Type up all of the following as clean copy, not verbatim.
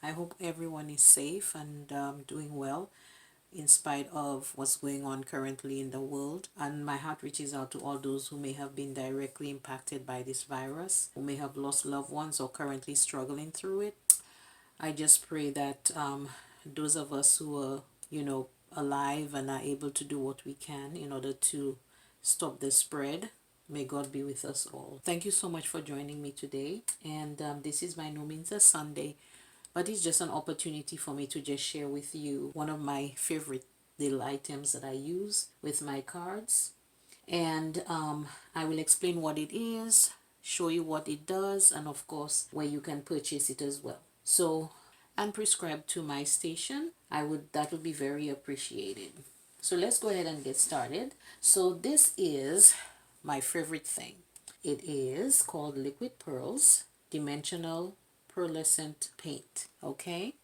I hope everyone is safe and doing well in spite of what's going on currently in the world. And my heart reaches out to all those who may have been directly impacted by this virus, who may have lost loved ones or currently struggling through it. I just pray that those of us who are, alive and are able to do what we can in order to stop the spread, may God be with us all. Thank you so much for joining me today. And this is by no means a Sunday, but it's just an opportunity for me to just share with you one of my favorite little items that I use with my cards. And I will explain what it is, show you what it does, and of course where you can purchase it as well. So, and prescribe to my station, that would be very appreciated. So let's go ahead and get started. So this is my favorite thing. It is called Liquid Pearls Dimensional Pearlescent Paint. Okay,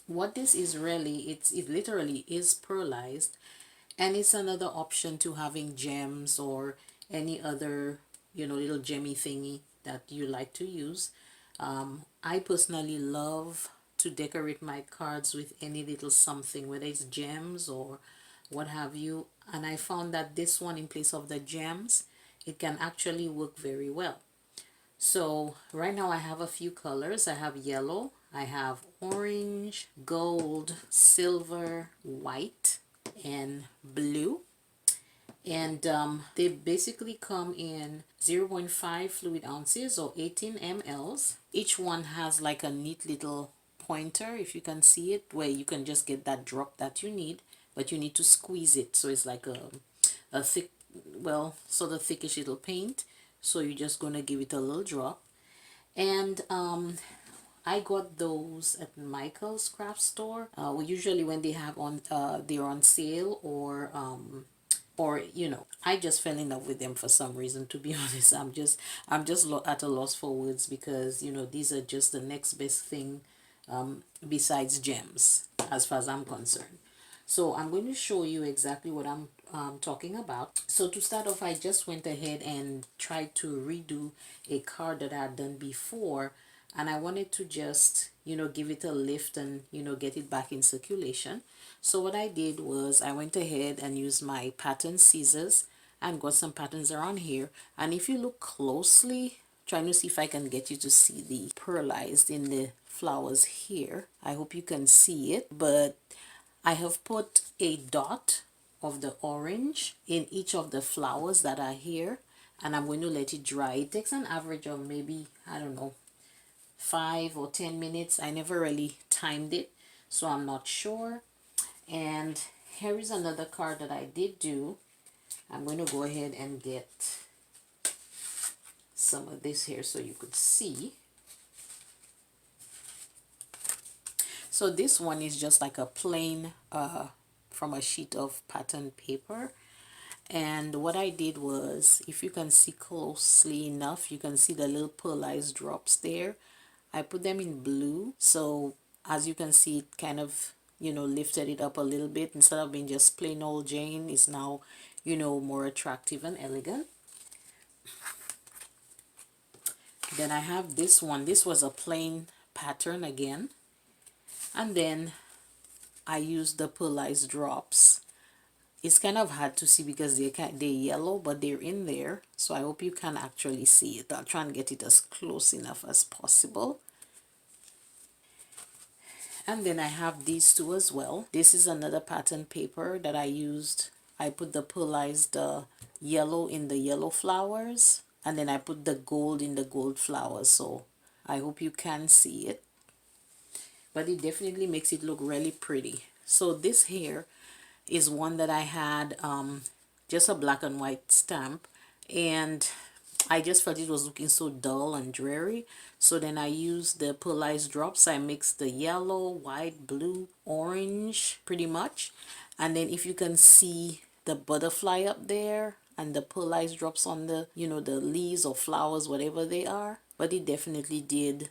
what this is really, it literally is pearlized, and it's another option to having gems or any other little gemmy thingy that you like to use. I personally love to decorate my cards with any little something, whether it's gems or what have you, and I found that this one, in place of the gems, it can actually work very well. So right now I have a few colors. I have yellow, I have orange, gold, silver, white, and blue. And they basically come in 0.5 fluid ounces or 18 mLs. Each one has like a neat little pointer, if you can see it, where you can just get that drop that you need, but you need to squeeze it. So it's like a thick, well, sort of thickish little paint. So you're just going to give it a little drop. And I got those at Michael's craft store. Usually when they have on they're on sale, or I just fell in love with them for some reason, to be honest. I'm just at a loss for words, because these are just the next best thing besides gems as far as I'm concerned. So I'm going to show you exactly what I'm talking about. So to start off, I just went ahead and tried to redo a card that I had done before, and I wanted to just give it a lift and get it back in circulation. So what I did was I went ahead and used my pattern scissors and got some patterns around here. And if you look closely, trying to see if I can get you to see the pearlized in the flowers here. I hope you can see it, but I have put a dot of the orange in each of the flowers that are here, and I'm going to let it dry. It takes an average of maybe, I don't know, 5 or 10 minutes. I never really timed it, so I'm not sure. And here is another card that I did do. I'm going to go ahead and get some of this here so you could see. So this one is just like a plain from a sheet of pattern paper. And what I did was, if you can see closely enough, you can see the little pearlized drops there. I put them in blue, so as you can see, it kind of lifted it up a little bit. Instead of being just plain old Jane, it's now more attractive and elegant. Then I have this one. This was a plain pattern again, and then I used the pearlized drops. It's kind of hard to see because they're yellow, but they're in there, so I hope you can actually see it. I'll try and get it as close enough as possible. And then I have these two as well. This is another pattern paper that I used. I put the pearlized yellow in the yellow flowers, and then I put the gold in the gold flowers, so I hope you can see it, but it definitely makes it look really pretty. So this here is one that I had just a black and white stamp, and I just felt it was looking so dull and dreary. So then I used the pearlized drops. I mixed the yellow, white, blue, orange pretty much, and then if you can see the butterfly up there and the pearlized drops on the the leaves or flowers, whatever they are, but it definitely did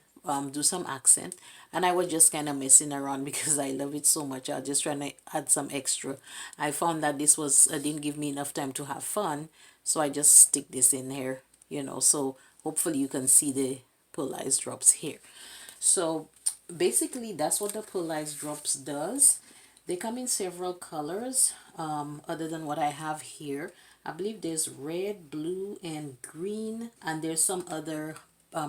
do some accent. And I was just kind of messing around because I love it so much. I was just trying to add some extra. I found that this was didn't give me enough time to have fun, so I just stick this in here, so hopefully you can see the pearlized drops here. So basically that's what the pearlized drops does. They come in several colors, other than what I have here. I believe there's red, blue, and green, and there's some other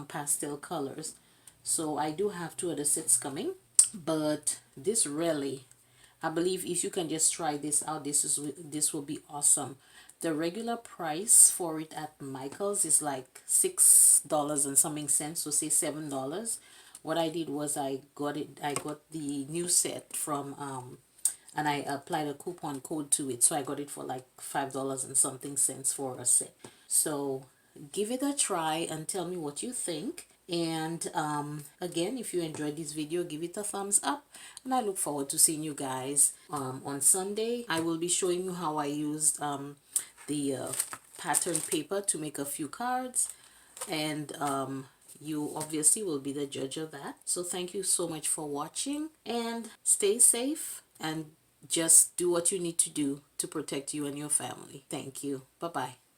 pastel colors. So I do have two other sets coming, but this really, I believe if you can just try this out, this will be awesome. The regular price for it at Michael's is like $6 and something cents, so say $7. What I did was I got the new set from and I applied a coupon code to it, so I got it for like $5 and something cents for a set. So give it a try and tell me what you think. And again, if you enjoyed this video, give it a thumbs up, and I look forward to seeing you guys on Sunday. I will be showing you how I used the pattern paper to make a few cards, and you obviously will be the judge of that. So thank you so much for watching, and stay safe, and just do what you need to do to protect you and your family. Thank you. Bye bye.